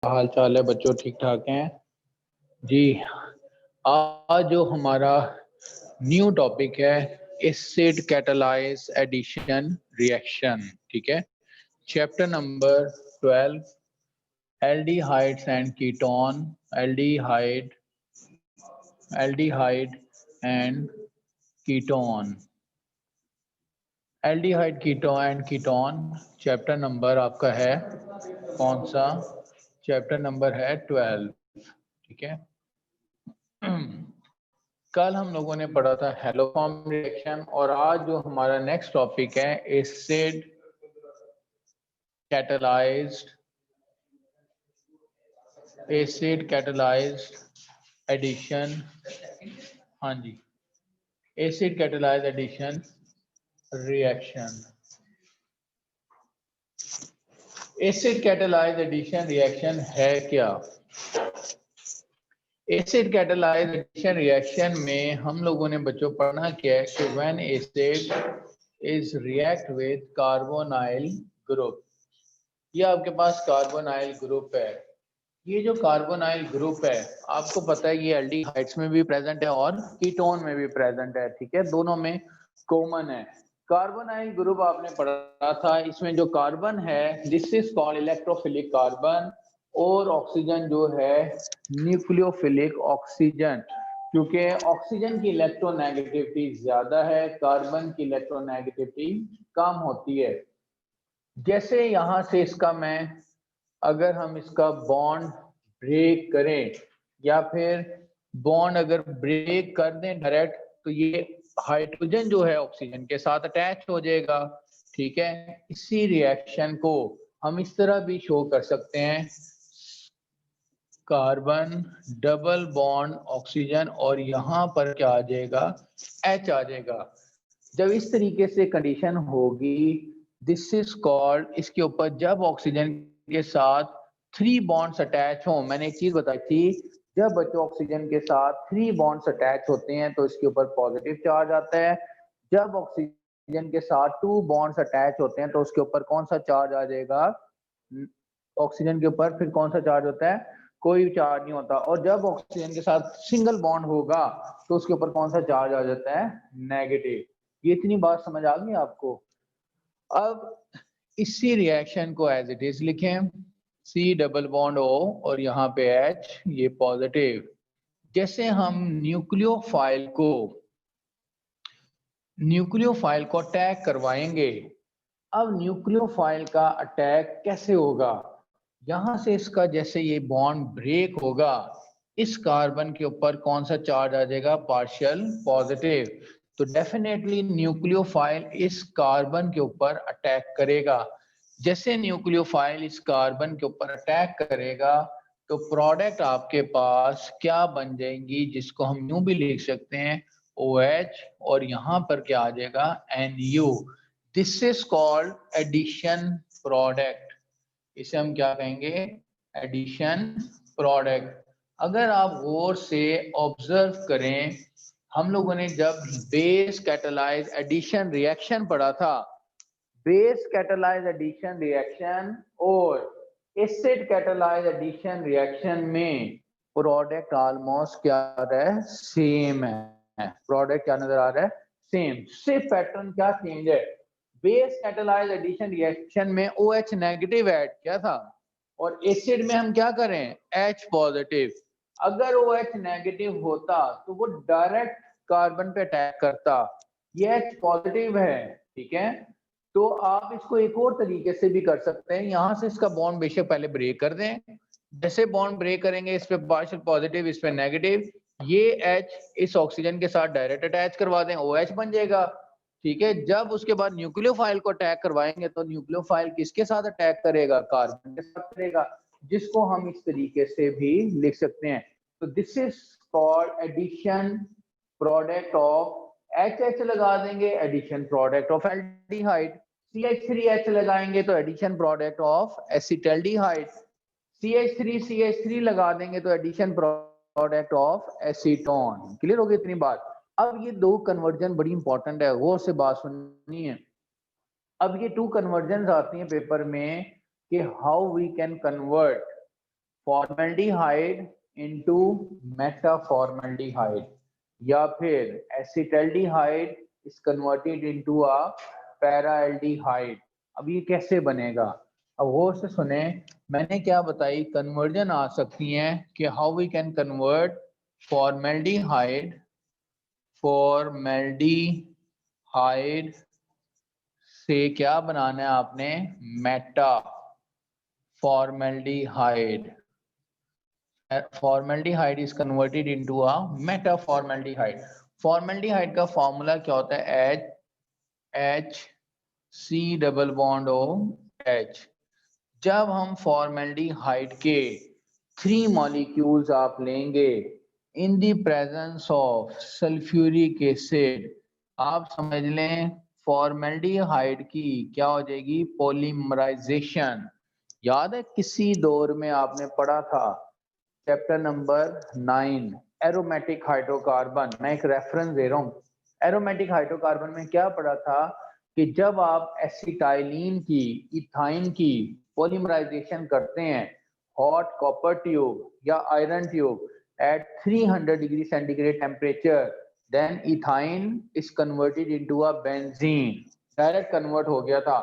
हाल चाल है बच्चों, ठीक ठाक हैं जी। आज जो हमारा न्यू टॉपिक है एसिड कैटालाइज एडिशन रिएक्शन, ठीक है। Chapter number 12, aldehydes and ketone, aldehyde aldehyde and ketone, aldehyde ketone and ketone. Chapter number आपका है कौन सा? चैप्टर नंबर है 12, ठीक है। कल हम लोगों ने पढ़ा था हेलोफॉर्म रिएक्शन और आज जो हमारा नेक्स्ट टॉपिक है एसिड कैटालाइज्ड एडिशन। हाँ जी, acid catalysed addition reaction. Acid catalysed addition reaction है क्या? एसिड कैटालाइज्ड एडिशन रिएक्शन में हम लोगों ने बच्चों पढ़ना क्या है कि when acid is react with carbonyl group, ये आपके पास कार्बोनाइल ग्रुप है। ये जो कार्बोनाइल ग्रुप है आपको पता है ये एल्डिहाइड्स में भी प्रेजेंट है और कीटोन में भी प्रेजेंट है, ठीक है, दोनों में कॉमन है। कार्बोनाइल ग्रुप आपने पढ़ा था, इसमें जो कार्बन है this is called electrophilic carbon और ऑक्सीजन जो है न्यूक्लियोफिलिक ऑक्सीजन, क्योंकि ऑक्सीजन की इलेक्ट्रोनेगेटिविटी ज्यादा है, कार्बन की इलेक्ट्रोनेगेटिविटी कम होती है। जैसे यहां से इसका मैं अगर हम इसका बॉन्ड ब्रेक करें या फिर बॉन्ड अगर ब्रेक कर दें डायरेक्ट, तो ये हाइड्रोजन जो है ऑक्सीजन के साथ अटैच हो जाएगा, ठीक है। इसी रिएक्शन को हम इस तरह भी शो कर सकते हैं, कार्बन डबल बॉन्ड ऑक्सीजन और यहाँ पर क्या आ जाएगा, H आ जाएगा। जब इस तरीके से कंडीशन होगी दिस इज कॉल्ड, इसके ऊपर जब ऑक्सीजन के साथ 3 बॉन्ड्स अटैच हों, मैंने एक चीज बताई थी, जब बच्चों ऑक्सीजन के साथ 3 बॉन्ड्स अटैच होते हैं तो इसके ऊपर पॉजिटिव चार्ज आता है। जब ऑक्सीजन के साथ 2 बॉन्ड्स अटैच होते हैं तो उसके ऊपर कौन सा चार्ज आ जाएगा? ऑक्सीजन के ऊपर फिर कौन सा चार्ज होता है? कोई चार्ज नहीं होता। और जब ऑक्सीजन के साथ सिंगल बॉन्ड होगा तो उसके ऊपर कौन सा चार्ज आ जाता है? नेगेटिव। ये इतनी बात समझ आ गई आपको? अब इसी रिएक्शन को एज इट इज लिखें, C डबल बॉन्ड O और यहाँ पे H, ये पॉजिटिव। जैसे हम न्यूक्लियोफाइल को अटैक करवाएंगे, अब न्यूक्लियोफाइल का अटैक कैसे होगा? यहां से इसका जैसे ये बॉन्ड ब्रेक होगा, इस कार्बन के ऊपर कौन सा चार्ज आ जाएगा? Partial positive. तो डेफिनेटली न्यूक्लियोफाइल इस कार्बन के ऊपर अटैक करेगा। जैसे न्यूक्लियोफाइल इस कार्बन के ऊपर अटैक करेगा तो प्रोडक्ट आपके पास क्या बन जाएंगी, जिसको हम यूं भी लिख सकते हैं OH और यहाँ पर क्या आ जाएगा? NU। This is called addition product. इसे हम क्या कहेंगे? Addition product. अगर आप गौर से ऑब्जर्व करें, हम लोगों ने जब बेस कैटालाइज एडिशन रिएक्शन पढ़ा था, बेस कैटालाइज एडिशन रिएक्शन और एसिड कैटालाइज एडिशन रिएक्शन में प्रोडक्ट ऑलमोस्ट क्या आ रहा है? सेम है। प्रोडक्ट क्या नजर आ रहा है? सेम। सिर्फ पैटर्न क्या चेंज है? बेस कैटालाइज एडिशन रिएक्शन में OH नेगेटिव ऐड किया था और एसिड में हम क्या करें? H positive. अगर OH नेगेटिव होता तो वो डायरेक्ट कार्बन पे अटैक करता, ये H पॉजिटिव है, ठीक है। तो आप इसको एक और तरीके से भी कर सकते हैं, यहां से इसका बॉन्ड बेशक पहले ब्रेक कर दें, जैसे बॉन्ड ब्रेक करेंगे इस पे पार्शियल पॉजिटिव इस पे नेगेटिव, ये H इस ऑक्सीजन के साथ डायरेक्ट अटैच करवा दें, OH बन जाएगा, ठीक है। जब उसके बाद न्यूक्लियोफाइल को अटैक करवाएंगे तो न्यूक्लियोफाइल किसके साथ अटैक करेगा? कार्बन के साथ करेगा, जिसको हम इस तरीके से भी लिख सकते हैं। तो this is called addition product of, HH लगा देंगे addition product of aldehyde, CH3H लगाएंगे तो addition product of acetaldehyde, CH3 लगा देंगे तो addition product of acetone. Clear हो गई इतनी बात? अब ये 2 कन्वर्जन बड़ी इंपॉर्टेंट है, गौर से बात सुननी है। अब ये 2 कन्वर्जन आती हैं पेपर में कि how we can convert formaldehyde into metaformaldehyde, या फिर acetaldehyde is converted into a paraldehyde. अब ये कैसे बनेगा? अब गौर से सुने, मैंने क्या बताई, कन्वर्जन आ सकती हैं कि how we can convert formaldehyde से क्या बनाना है आपने, meta formaldehyde. Formaldehyde is converted into a meta formaldehyde. Formaldehyde का फॉर्मूला क्या होता है, H C double bond O H. जब हम फॉर्मेल्डिहाइड के 3 मॉलिक्यूल्स आप लेंगे in the presence of sulphuric acid, आप समझ लें फॉर्मेल्डिहाइड की क्या हो जाएगी, पॉलीमराइजेशन। याद है किसी दौर में आपने पढ़ा था चैप्टर नंबर 9 एरोमेटिक हाइड्रोकार्बन, मैं एक रेफरेंस दे रहा हूँ। एरोमेटिक हाइड्रोकार्बन में क्या पढ़ा था कि जब आप एसिटाइलिन की, इथाइन की पॉलीमराइजेशन करते हैं हॉट कॉपर ट्यूब या iron tube at 300 degree centigrade temperature, then ethyne is converted into a benzene, direct convert हो गया था।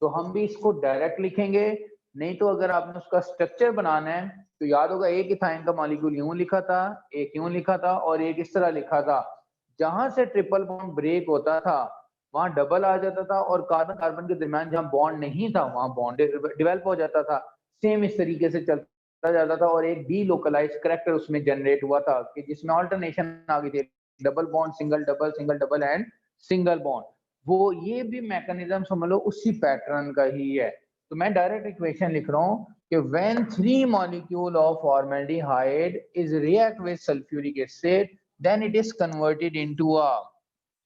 तो हम भी इसको डायरेक्ट लिखेंगे, नहीं तो अगर आपने उसका स्ट्रक्चर बनाना है तो याद होगा एक इथाइन का मॉलिक्यूल यूं लिखा था, एक यूं लिखा था और एक इस तरह लिखा था। जहां से ट्रिपल बॉन्ड ब्रेक होता था वहां डबल आ जाता था और कार्बन कार्बन के दरमियान जहां बॉन्ड नहीं था वहां बॉन्ड डेवलप हो जाता था। सेम इस तरीके से चलता जाता था और एक डी लोकलाइज करैक्टर उसमें जनरेट हुआ था कि जिसमें ऑल्टरनेशन आ गई थी, double bond single double and single bond. वो ये भी मैकेनिज्म समझ लो उसी पैटर्न का ही है। तो मैं डायरेक्ट इक्वेशन लिख रहा हूँ कि when 3 molecule of formaldehyde is react with sulfuric acid, then it is converted into a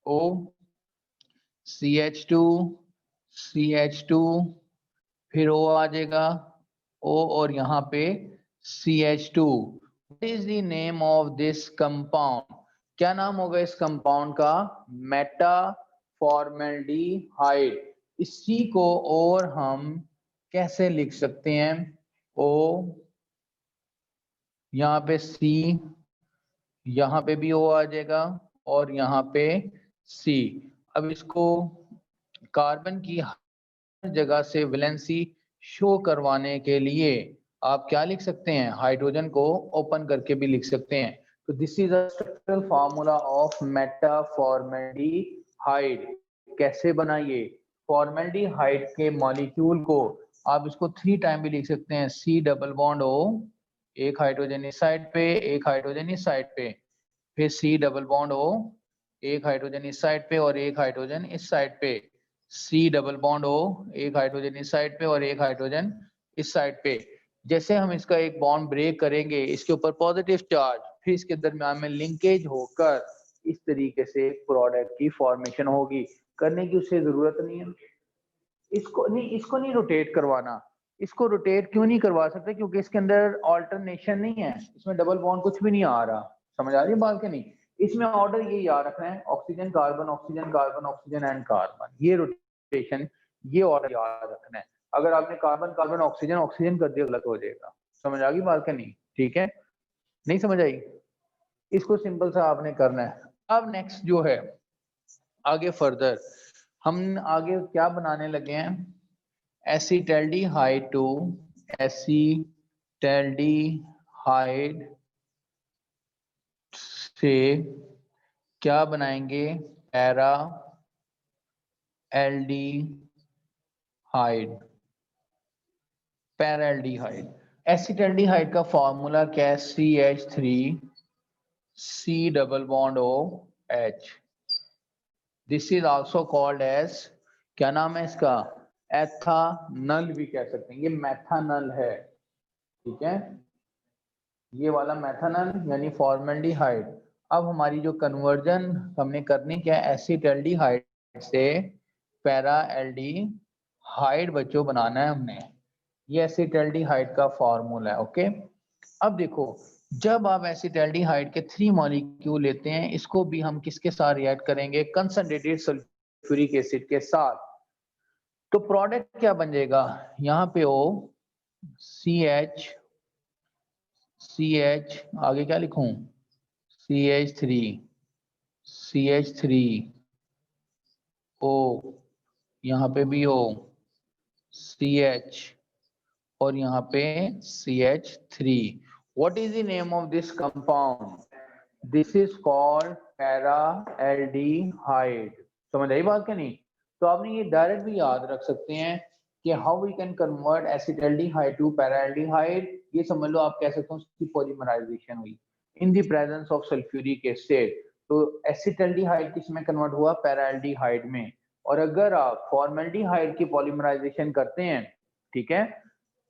O, CH2, CH2, फिर O आ जाएगा O और यहाँ पे CH2। What is the name of this compound? क्या नाम होगा इस कंपाउंड का? Meta formaldehyde. इसी को और हम कैसे लिख सकते हैं, O, यहाँ पे C, यहाँ पे भी O आ जाएगा और यहाँ पे C। अब इसको कार्बन की हर जगह से वैलेंसी शो करवाने के लिए आप क्या लिख सकते हैं, हाइड्रोजन को ओपन करके भी लिख सकते हैं। तो this is a structural formula of Meta formaldehyde. कैसे बनाइए, फॉर्मेल्डिहाइड के मॉलिक्यूल को आप इसको 3 टाइम भी लिख सकते हैं, C डबल बॉन्ड O, एक हाइड्रोजन इस साइड पे एक हाइड्रोजन इस साइड पे, फिर C डबल बॉन्ड O, एक हाइड्रोजन इस साइड पे और एक हाइड्रोजन इस साइड पे, C डबल बॉन्ड O, एक हाइड्रोजन इस साइड पे और एक हाइड्रोजन इस साइड पे। जैसे हम इसका एक बॉन्ड ब्रेक करेंगे, इसके ऊपर पॉजिटिव चार्ज, फिर इसके दरमियान में लिंकेज होकर इस तरीके से प्रोडक्ट की फॉर्मेशन होगी। करने की उससे जरूरत नहीं है, इसको नहीं रोटेट करवाना। इसको रोटेट क्यों नहीं करवा सकते, क्योंकि इसके अंदर ऑल्टरनेशन नहीं है, इसमें डबल बॉन्ड कुछ भी नहीं आ रहा। समझ आ रही है बात के नहीं? इसमें ऑर्डर ये याद रखना है, oxygen carbon oxygen carbon oxygen and carbon, ये रोटेशन, ये ऑर्डर याद रखना है। अगर आपने कार्बन कार्बन ऑक्सीजन ऑक्सीजन कर दिया गलत हो जाएगा। समझ आ गई बात के नहीं? ठीक है, नहीं समझ आई? इसको सिंपल सा आपने करना है। अब नेक्स्ट जो है आगे फर्दर हम आगे क्या बनाने लगे हैं, एसिटल्डिहाइड टू एसिटल्डिहाइड से क्या बनाएंगे, पैरा एल्डिहाइड। पैराल्डिहाइड, एसिटल्डिहाइड का फॉर्मूला क्या है, CH3C double bond OH। This is also called as, क्या नाम है इसका, एथानल भी कह सकते हैं, ये मेथानल है। ठीक है, ये वाला मेथानल यानी फॉर्मेल्डिहाइड। अब हमारी जो कन्वर्जन हमने करनी क्या है, एसिटल्डिहाइड से पैरा एल्डिहाइड बच्चों बनाना है हमने। ये एसिटल्डिहाइड का फॉर्मूला है। ओके, अब देखो जब आप एसिटल्डिहाइड के 3 मॉलिक्यूल लेते हैं, इसको भी हम किसके साथ रिएक्ट करेंगे, कंसंट्रेटेड सल्फ्यूरिक एसिड के साथ। तो प्रोडक्ट क्या बन जाएगा, यहाँ पे O CH CH, आगे क्या लिखूं, CH3, CH3O, यहाँ पे भी O, CH और यहाँ पे CH3. What is the name of this compound? This is called para-aldehyde. समझ आई बात क्या नहीं? तो आपने ये डायरेक्ट भी याद रख सकते हैं कि how we can convert acetaldehyde to para-aldehyde. ये समझ लो, आप कह सकते हो उसकी पॉलीमराइजेशन हुई in the presence of sulfuric acid. तो एसिटल्डिहाइड किस में कन्वर्ट हुआ, पैराल्डिहाइड में. और अगर आप फॉर्मल्डिहाइड की पॉलीमराइजेशन करते हैं, ठीक है,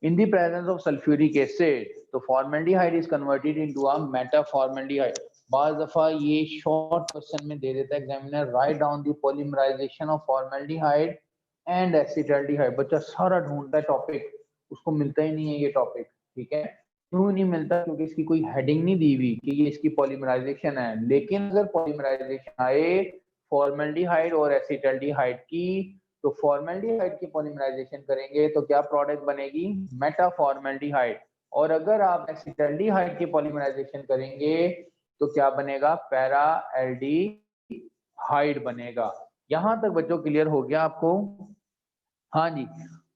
in the presence of sulfuric acid, तो formaldehyde is converted into a metaformaldehyde. बाज़ दफा ये शॉर्ट क्वेश्चन में दे देता है examiner, write down the polymerisation of formaldehyde and acetaldehyde. बच्चा सारा ढूंढता है टॉपिक, उसको मिलता ही नहीं है ये टॉपिक. ठीक है, क्यों नहीं मिलता, क्योंकि इसकी कोई हेडिंग नहीं दी हुई कि ये इसकी पॉलीमराइजेशन है. लेकिन अगर पॉलीमराइजेशन आए फॉर्मल्डिहाइड और एसिटल्डिहाइड की, तो फॉर्मल्डिहाइड की पॉलीमराइजेशन करेंगे तो क्या प्रोडक्ट बनेगी, मेटाफॉर्मल्डिहाइड. और अगर आप एसिटल्डिहाइड की पॉलीमराइजेशन करेंगे तो क्या बनेगा, पैराएल्डिहाइड बनेगा. यहां तक बच्चों क्लियर हो गया आपको? हाँ जी.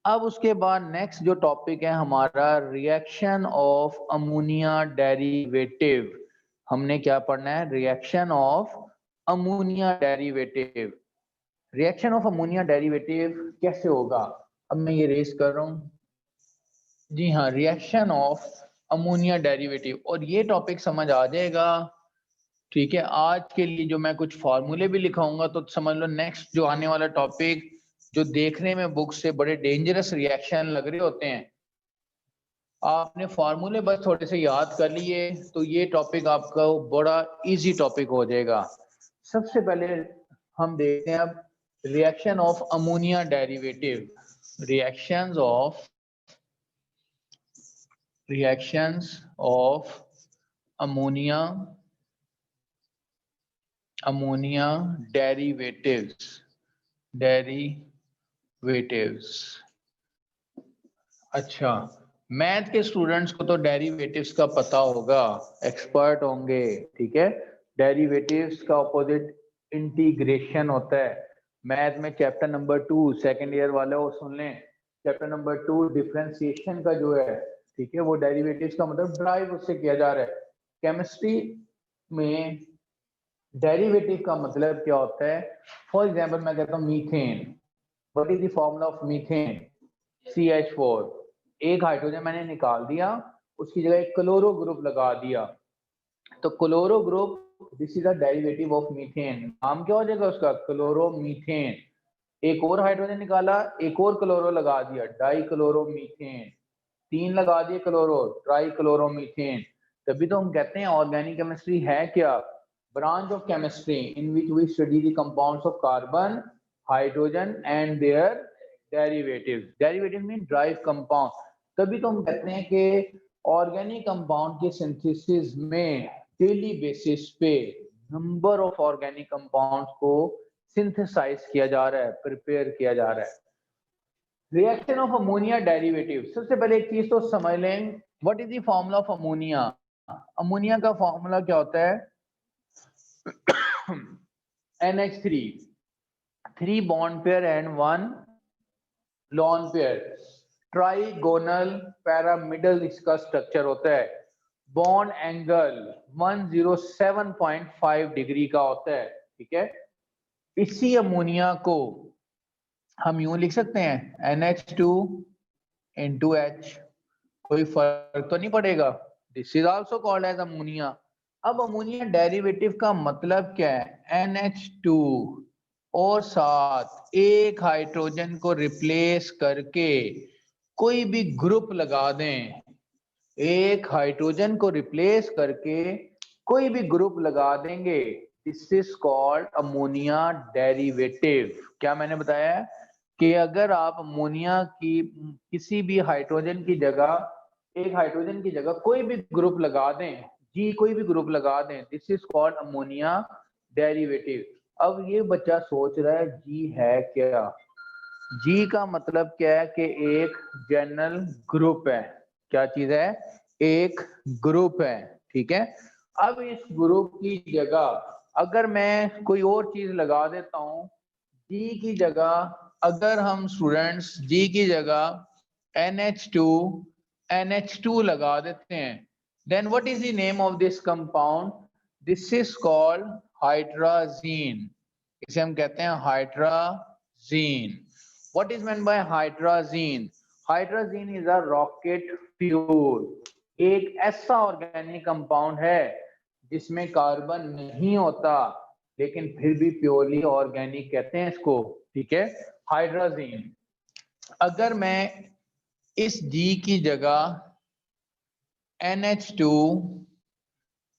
अब उसके बाद नेक्स्ट जो टॉपिक है हमारा, रिएक्शन ऑफ अमोनिया डेरिवेटिव. हमने क्या पढ़ना है, reaction of ammonia derivative. Reaction of ammonia derivative कैसे होगा, अब मैं ये रेस कर रहा हूं. जी हाँ, रिएक्शन ऑफ अमोनिया डेरिवेटिव, और ये टॉपिक समझ आ जाएगा. ठीक है, आज के लिए जो मैं कुछ फॉर्मूले भी लिखाऊंगा, तो समझ लो नेक्स्ट जो आने वाला टॉपिक, जो देखने में बुक से बड़े डेंजरस रिएक्शन लग रहे होते हैं, आपने फॉर्मूले बस थोड़े से याद कर लिए तो ये टॉपिक आपका बड़ा इजी टॉपिक हो जाएगा. सबसे पहले हम देखते हैं अब reaction of ammonia derivative. Reactions of ammonia derivatives. अच्छा, मैथ के स्टूडेंट्स को तो डेरिवेटिव्स का पता होगा, एक्सपर्ट होंगे. ठीक है, डेरिवेटिव्स का ऑपोजिट इंटीग्रेशन होता है. मैथ में चैप्टर नंबर 2 सेकंड ईयर वाले वो सुन लें, चैप्टर नंबर 2 डिफरेंशिएशन का जो है, ठीक है, वो डेरिवेटिव्स का मतलब ड्राइव उससे किया जा रहा है. केमिस्ट्री में डेरिवेटिव का मतलब क्या होता है, फॉर एग्जाम्पल मैं कहता हूँ methane. What is the formula of methane, CH4. एक हाइड्रोजन मैंने निकाल दिया, उसकी जगह एक क्लोरो ग्रुप लगा दिया, तो chloro group, this is a derivative of methane. नाम क्या हो जाएगा उसका, क्लोरोमीथेन. एक और हाइड्रोजन निकाला, एक और क्लोरो लगा दिया, डाई क्लोरोमीथेन. 3 लगा दिए क्लोरो, ट्राई क्लोरोमीथेन. तभी तो हम कहते हैं ऑर्गेनिक केमिस्ट्री है क्या, branch of chemistry in which we study the compounds of carbon, hydrogen and their derivatives. Derivative mean drive compound. तभी तो हम कहते हैं कि ऑर्गेनिक कंपाउंड के सिंथेसिस में डेली बेसिस पे नंबर ऑफ ऑर्गेनिक कंपाउंड्स को सिंथेसाइज किया जा रहा है, प्रिपेयर किया जा रहा है. रिएक्शन ऑफ अमोनिया डेरिवेटिव, सबसे पहले एक चीज तो समझ लें, what is the formula of ammonia. Ammonia का फॉर्मूला क्या होता है, NH3, 3 bond pair and 1 lone pair, trigonal pyramidal इसका स्ट्रक्चर होता है. बॉन्ड एंगल 107.5 डिग्री का होता है. ठीक है, इसी अमोनिया को हम यूं लिख सकते हैं NH2 into H, कोई फर्क तो नहीं पड़ेगा. This is also called as ammonia. अब अमोनिया डेरिवेटिव का मतलब क्या है, NH2 और साथ एक हाइड्रोजन को रिप्लेस करके कोई भी ग्रुप लगा दें, एक हाइड्रोजन को रिप्लेस करके कोई भी ग्रुप लगा देंगे, this is called ammonia derivative. क्या मैंने बताया कि अगर आप अमोनिया की किसी भी हाइड्रोजन की जगह, एक हाइड्रोजन की जगह कोई भी ग्रुप लगा दें, जी कोई भी ग्रुप लगा दें, this is called ammonia derivative. अब ये बच्चा सोच रहा है जी है क्या, जी का मतलब क्या है कि एक जनरल ग्रुप है. क्या चीज है, एक ग्रुप है, ठीक है। अब इस ग्रुप की जगह अगर मैं कोई और चीज लगा देता हूं, जी की जगह अगर हम स्टूडेंट्स जी की जगह NH2 लगा देते हैं, then what is the name of this compound? This is called hydrazine. इसे हम कहते हैं hydrazine. What is meant by hydrazine? Hydrazine is a rocket fuel. एक ऐसा ऑर्गेनिक कंपाउंड है जिसमें कार्बन नहीं होता, लेकिन फिर भी प्योरली ऑर्गेनिक कहते हैं इसको, ठीक है, हाइड्राजीन। अगर मैं इस G की जगह NH2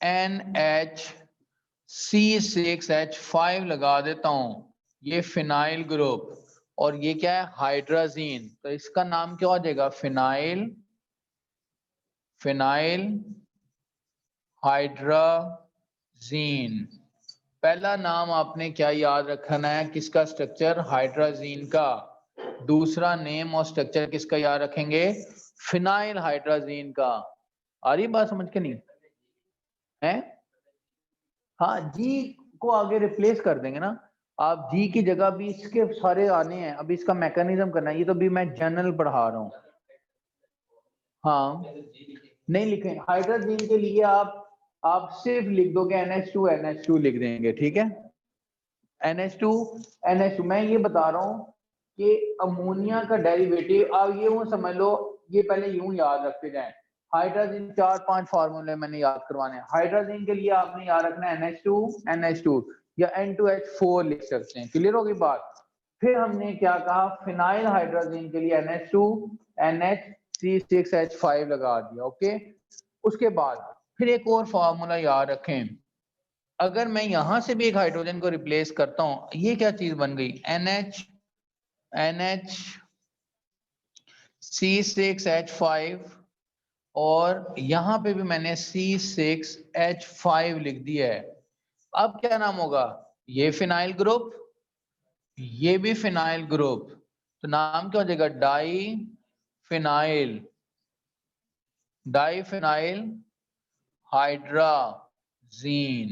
NHC6H5 लगा देता हूं, ये फिनाइल ग्रुप, और ये क्या है? हाइड्राजीन। तो इसका नाम क्या हो जाएगा? Phenyl hydrazine. पहला नाम आपने क्या याद रखना है? किसका स्ट्रक्चर? हाइड्राजीन का। दूसरा नेम और स्ट्रक्चर किसका याद रखेंगे? फिनाइल हाइड्राजीन का। आ रही बात समझ के नहीं है? हाँ, जी को आगे रिप्लेस कर देंगे ना। आप जी की जगह भी इसके सारे आने हैं, अभी इसका मैकेनिज्म करना है, ये तो भी मैं जनरल पढ़ा रहा हूँ। हाँ, नहीं लिखें हाइड्रोजन के लिए, आप सिर्फ लिख दोगे NH2 लिख देंगे, ठीक है। NH2 मैं ये बता रहा हूँ कि अमोनिया का डेरिवेटिव, आप ये वो समझ लो, ये पहले यूं याद रखते जाएं। हाइड्रोजन 4-5 फार्मूले मैंने याद करवाने हैं। हाइड्रोजन के लिए आपने याद रखना है NH2 या N2H4 लिख सकते हैं। क्लियर होगी बात? फिर हमने क्या कहा? फिनाइल हाइड्रोजन के लिए NH2 NHC6H5 लगा दिया, ओके। उसके बाद फिर एक और फार्मूला याद रखें, अगर मैं यहां से भी एक हाइड्रोजन को रिप्लेस करता हूं, ये क्या चीज बन गई? NHC6H5, और यहां पे भी मैंने C6H5 लिख दिया है। अब क्या नाम होगा? ये फिनाइल ग्रुप, ये भी फिनाइल ग्रुप, तो नाम क्या हो जाएगा? Diphenyl hydrazine.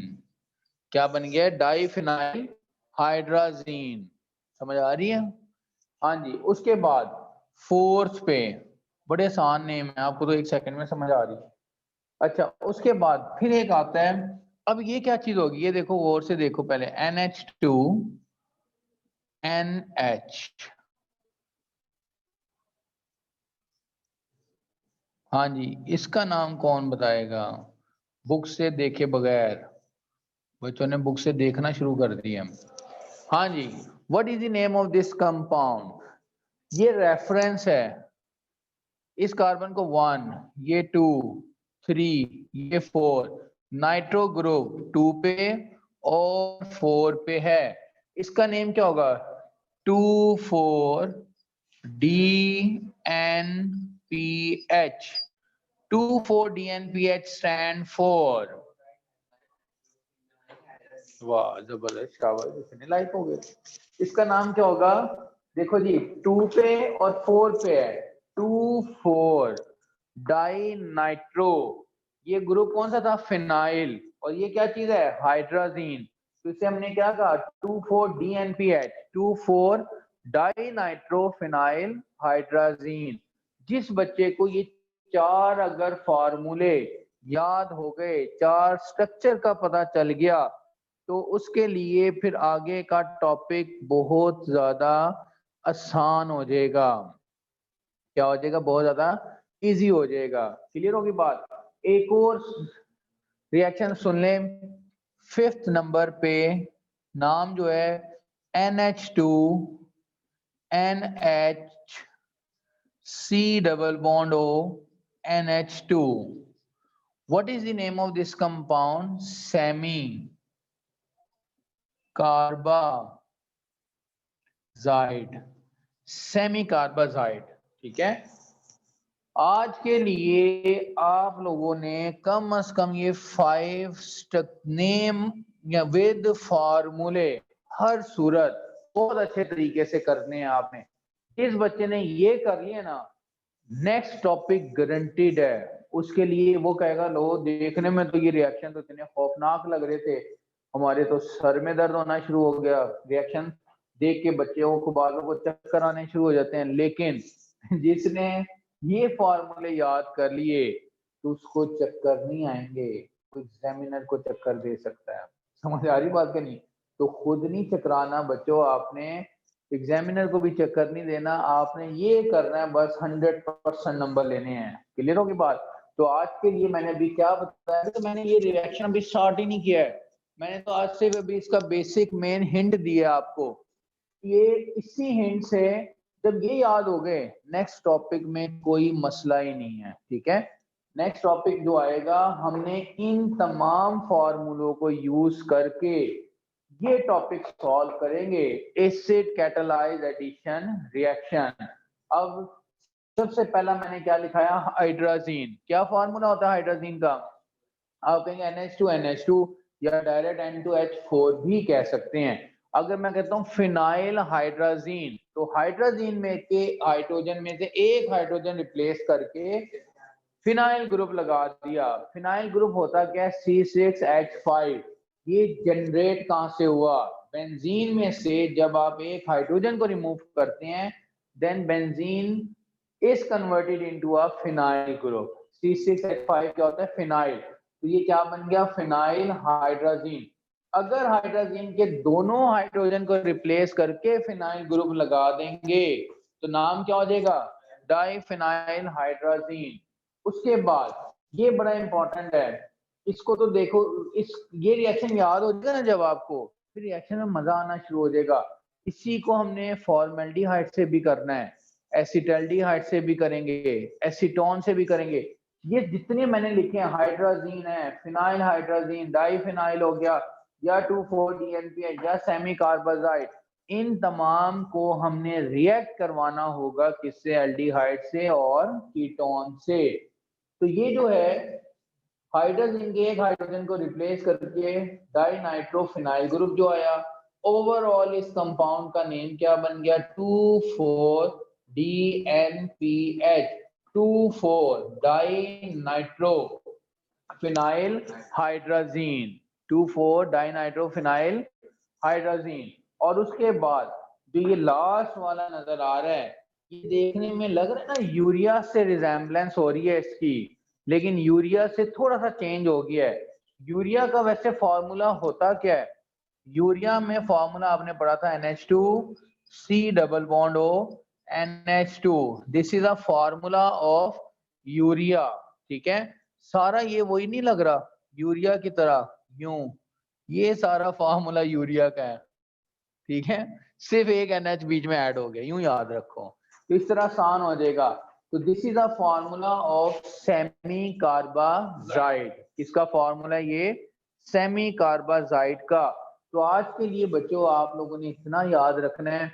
क्या बन गया? Diphenyl hydrazine. समझ आ रही है? हाँ जी। उसके बाद फोर्थ पे, बड़े आसान नेम है, आपको तो एक सेकंड में समझ आ रही है। अच्छा, उसके बाद फिर एक आता है, अब ये क्या चीज होगी? ये देखो, गौर से देखो पहले, NH2NH। हाँ जी, इसका नाम कौन बताएगा बुक से देखे बगैर? बच्चों ने बुक से देखना शुरू कर दिया। हाँ जी, what is the name of this compound? ये रेफरेंस है, इस कार्बन को 1, ये 2, 3, ये 4, नाइट्रो ग्रुप 2 पे और 4 पे है। इसका नेम क्या होगा? 2,4-DNPH। 2,4-DNPH स्टैंड फॉर, वाह जबरदस्त, शाबाश, इतने लाइक हो गए। इसका नाम क्या होगा? देखो जी, 2 पे और 4 पे है, 2,4 डाई नाइट्रो। ये ग्रुप कौन सा था? फिनाइल। और ये क्या चीज है? हाइड्राजीन। तो इसे हमने क्या कहा? 2,4-DNPH, 2,4 die nitro phenyl hydrazine. जिस बच्चे को ये 4 अगर फार्मूले याद हो गए, 4 स्ट्रक्चर का पता चल गया, तो उसके लिए फिर आगे का टॉपिक बहुत ज्यादा आसान हो जाएगा। क्या हो जाएगा? बहुत ज्यादा इजी हो जाएगा। क्लियर होगी बात? एक और रिएक्शन सुन लें, 5th नंबर पे, नाम जो है NH2 NHC double bond O NH2। What is the name of this compound? Semi carbazide, ठीक है। आज के लिए आप लोगों ने कम से कम ये 5 नेम या विद फार्मूले हर सूरत बहुत अच्छे तरीके से करने हैं आपने। इस बच्चे ने ये कर लिए ना, नेक्स्ट टॉपिक गारंटीड है। उसके लिए वो कहेगा लो देखने में तो ये रिएक्शन तो इतने खौफनाक लग रहे थे, हमारे तो सर में दर्द होना शुरू हो गया, रिएक्शन देख के बच्चों को बालों को चक्कर आने शुरू हो जाते हैं, लेकिन जिसने ये फॉर्मूले याद कर लिए तो उसको चक्कर नहीं आएंगे, तो एग्जामिनर को चक्कर दे सकता है। समझ आ रही बात का नहीं? तो खुद नहीं चकराना बच्चों, आपने एग्जामिनर को भी चक्कर नहीं देना, आपने ये करना है बस 100% नंबर लेने हैं। क्लियर होगी बात? तो आज के लिए मैंने अभी क्या बताया, तो मैंने ये रिएक्शन अभी स्टार्ट ही नहीं किया है, मैंने तो आज से अभी इसका बेसिक मेन हिंट दिया आपको। ये इसी हिंट से जब ये याद हो गए, नेक्स्ट टॉपिक में कोई मसला ही नहीं है। ठीक है, नेक्स्ट टॉपिक जो आएगा हमने इन तमाम फॉर्मूलों को यूज करके ये टॉपिक सॉल्व करेंगे, एसिड कैटालाइज एडिशन रिएक्शन। अब सबसे पहला मैंने क्या लिखाया, हाइड्राजीन। क्या फॉर्मूला होता है हाइड्राजीन का? आप कहेंगे NH2 या डायरेक्ट N2H4 भी कह सकते हैं। अगर मैं कहता हूँ फिनाइल हाइड्राजीन, तो हाइड्राजीन में के हाइड्रोजन में से एक हाइड्रोजन रिप्लेस करके फिनाइल ग्रुप लगा दिया। फिनाइल ग्रुप होता क्या है, C6H5। ये जनरेट कहां से हुआ? बेंजीन में से। जब आप एक हाइड्रोजन को रिमूव करते हैं, then benzene is converted into a phenyl group. C6H5 क्या होता है? फिनाइल। तो ये क्या बन गया? Phenyl hydrazine. अगर हाइड्राजीन के दोनों हाइड्रोजन को रिप्लेस करके फिनाइल ग्रुप लगा देंगे तो नाम क्या हो जाएगा? Diphenyl hydrazine. उसके बाद ये बड़ा इंपॉर्टेंट है, इसको तो देखो, इस ये रिएक्शन याद हो जाएगा ना जब आपको, फिर रिएक्शन में मजा आना शुरू हो जाएगा। इसी को हमने फॉर्मेल्डिहाइड से भी करना है, एसिटल्डिहाइड से भी करेंगे, एसीटोन से भी करेंगे। ये जितने मैंने लिखे हैं, हाइड्राजीन है, फिनाइल हाइड्राजीन, डाइफिनाइल हो गया, या 2,4-DNPH या सेमी कार्बाजाइड, इन तमाम को हमने रिएक्ट करवाना होगा किससे? एल्डिहाइड से और कीटोन से। तो ये जो है हाइड्रोजन के एक हाइड्रोजन को रिप्लेस करके डाइनाइट्रोफिनाइल ग्रुप जो आया, ओवरऑल इस कंपाउंड का नेम क्या बन गया? 2,4-DNPH, 2,4 dinitro phenyl hydrazine, 2,4 dinitrophenyl hydrazine. और उसके बाद जो ये लास्ट वाला नजर आ रहा है, ये देखने में लग रहा है ना यूरिया से रिजेम्बलेंस हो रही है इसकी, लेकिन यूरिया से थोड़ा सा चेंज हो गया है। यूरिया का वैसे फॉर्मूला होता क्या है? यूरिया में फॉर्मूला आपने पढ़ा था NH2 C double bond O NH2, this is a formula of urea. ठीक है, सारा ये वही नहीं लग रहा यूरिया की तरह यूं, ये सारा फॉर्मूला यूरिया का है। ठीक है, सिर्फ एक NH बीच में ऐड हो गया, यूं याद रखो, तो इस तरह आसान हो जाएगा। तो this is a formula of semi carbazide. किसका फॉर्मूला? ये सेमी कार्बाजाइड का। तो आज के लिए बच्चों आप लोगों ने इतना याद रखना है,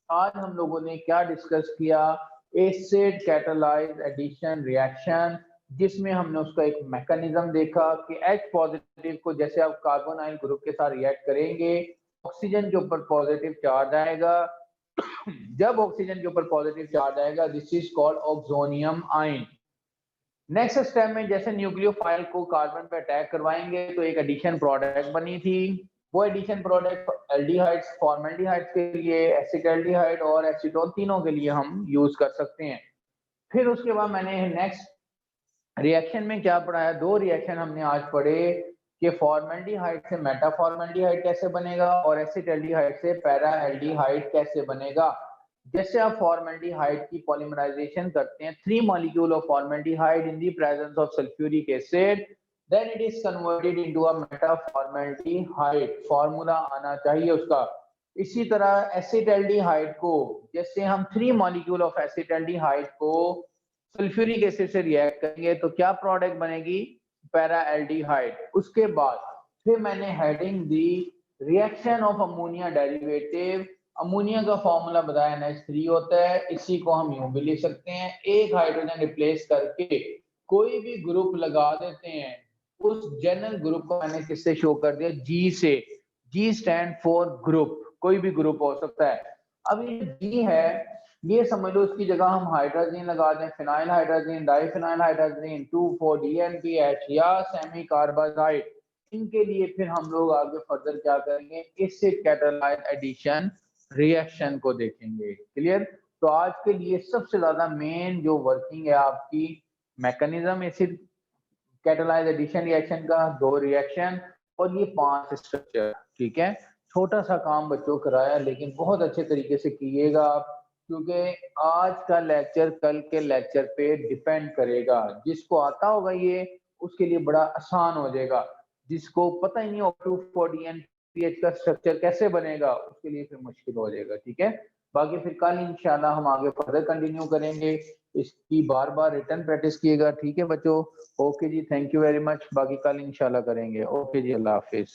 आज हम लोगों ने क्या डिस्कस किया? एसिड कैटालाइज एडिशन रिएक्शन, जिसमें हमने उसका एक मैकेनिज्म देखा कि H पॉजिटिव को जैसे आप कार्बोनाइल ग्रुप के साथ रिएक्ट करेंगे, ऑक्सीजन के ऊपर पॉजिटिव चार्ज आएगा। जब ऑक्सीजन के ऊपर पॉजिटिव चार्ज आएगा, this is called oxonium ion. Next step में जैसे न्यूक्लियोफाइल को कार्बन पे अटैक करवाएंगे तो एक एडिशन प्रोडक्ट बनी थी, वो एडिशन प्रोडक्ट एल्डिहाइड्स, फॉर्मेल्डिहाइड्स के लिए, एसिटल्डिहाइड और एसीटोन तीनों के लिए हम यूज कर सकते हैं। फिर उसके बाद मैंने नेक्स्ट रिएक्शन में क्या पढ़ाया? दो रिएक्शन हमने आज पढ़े कि फॉर्मेल्डिहाइड से मेटाफॉर्मेल्डिहाइड कैसे बनेगा और एसिटल्डिहाइड से पैराएल्डिहाइड कैसे बनेगा। जैसे आप फॉर्मेल्डिहाइड की पॉलीमराइजेशन करते हैं, 3 molecule of formaldehyde in the presence of sulphuric acid, then it is converted into a metaformaldehyde, formula आना चाहिए उसका। इसी तरह एसिटल्डिहाइड को, जैसे हम 3 मॉलिक्यूल ऑफ एसिटल्डिहाइड को सल्फ्यूरिक एसिड से रिएक्ट करेंगे तो क्या प्रोडक्ट बनेगी? पैराएल्डिहाइड। उसके बाद फिर मैंने heading the reaction of ammonia derivative. Ammonia का फॉर्मूला बताया NH3 होता है, इसी को हम यूं भी लिख सकते हैं, एक हाइड्रोजन रिप्लेस करके कोई भी ग्रुप लगा देते हैं, उस जनरल ग्रुप को मैंने किससे शो कर दिया? G से। G स्टैंड फॉर ग्रुप, कोई भी ग्रुप हो सकता है। अब ये G है, ये समझ लो उसकी जगह हम हाइड्रोजन लगा दें, phenyl hydrogen, diphenyl hydrogen, 2,4-DNPH या सेमी कार्बाइड। इनके लिए फिर हम लोग आगे फर्दर क्या करेंगे, एसिड कैटालाइज एडिशन रिएक्शन को देखेंगे। क्लियर? तो आज के लिए सबसे ज्यादा मेन जो वर्किंग है आपकी mechanism acid catalyse addition reaction का, 2 रिएक्शन और ये 5 स्ट्रक्चर। ठीक है, छोटा सा काम बच्चों कराया लेकिन बहुत अच्छे तरीके से कीजिएगा आप, क्योंकि आज का लेक्चर कल के लेक्चर पे डिपेंड करेगा। जिसको आता होगा ये उसके लिए बड़ा आसान हो जाएगा, जिसको पता ही नहीं हो 2,4-DNPH का स्ट्रक्चर कैसे बनेगा उसके लिए फिर मुश्किल हो जाएगा। ठीक है, बाकी फिर कल इंशाल्लाह हम आगे फर्दर कंटिन्यू करेंगे, इसकी बार बार रिटर्न प्रैक्टिस किएगा। ठीक है बच्चों, ओके जी, थैंक यू वेरी मच, बाकी कल इंशाल्लाह करेंगे। ओके जी, अल्लाह हाफिज।